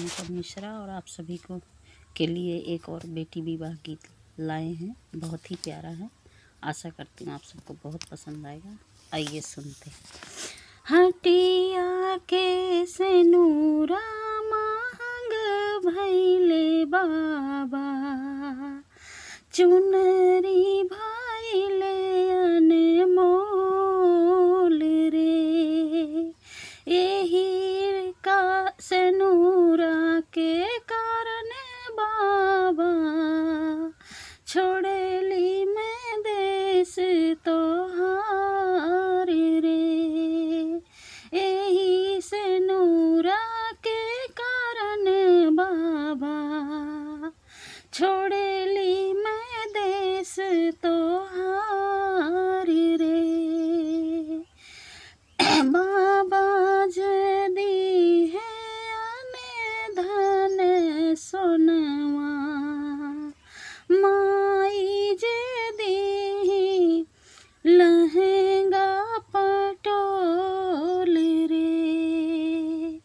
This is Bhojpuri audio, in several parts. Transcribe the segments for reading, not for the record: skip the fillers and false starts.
पंकज मिश्रा और आप सभी को के लिए एक और बेटी विवाह गीत लाए हैं। बहुत ही प्यारा है, आशा करती हूँ आप सबको बहुत पसंद आएगा। आइए सुनते हैं। हटिया के सेनुरा महंग भैले बाबा, चुनरी भैले अनमोल रे। एही का सेनुरा के कारण बाबा, छोड़ली मैं देश तोहार रे। एही सेनुरा के कारण बाबा, छोड़ली मैं देश तोहार रे। बाबा जदी है अने धन सोनवा, माई जदी लहंगा पटोल रे।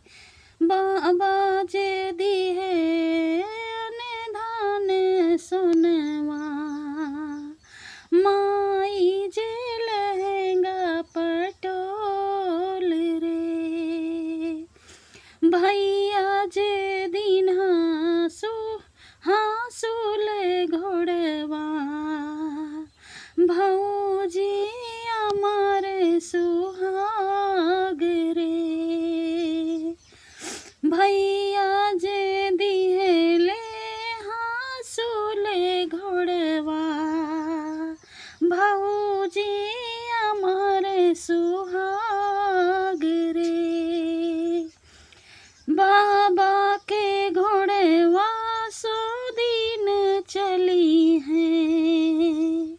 बाबा जदी है अने धन सोनवा, माई जे लहंगा पटोल रे। भैया जे दिन हाँसूल घोड़वा, भौजी अमर सुहाग रे। भैया जे दिहले हाँसूल घोड़वा, भौजी अमर सुहाग रे। बाबा के घोड़वा सो दिन चली हैं,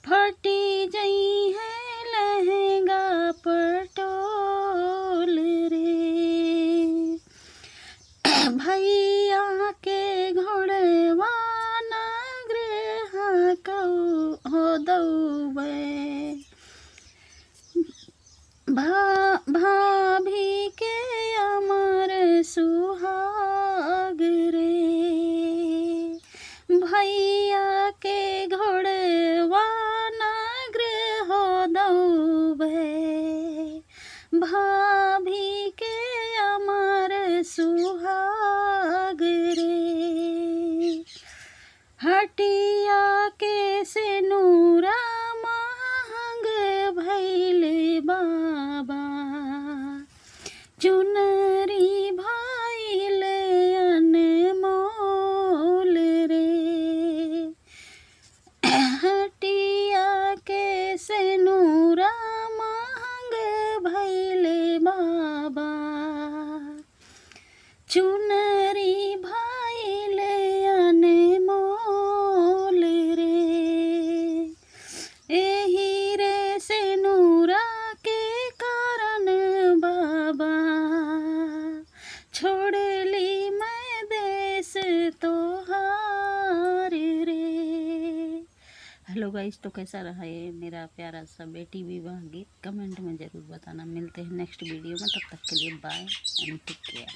फटी जई है लहंगा पटोल रे। भैया के घोड़वा नगृह हो दौबे, भाभी के अमर सुहाग रे। भैया के घोड़वा नगृह हो दौबे, भाभी के अमर सुहाग रे। हटिया के सेनुरा महंग भैले बाबा, चुनरी भैले अनमोल रे। हटिया के सेनुरा महंग भैले बाबा, चुनरी भैले अनमोल रे। एही रे सेनुरा के कारण बाबा, छोड़ली मैं देश तोहार रे। हेलो गाइस, तो कैसा रहा ये मेरा प्यारा सा बेटी विवाह गीत? कमेंट में ज़रूर बताना। मिलते हैं नेक्स्ट वीडियो में, तब तक के लिए बाय एंड टेक केयर।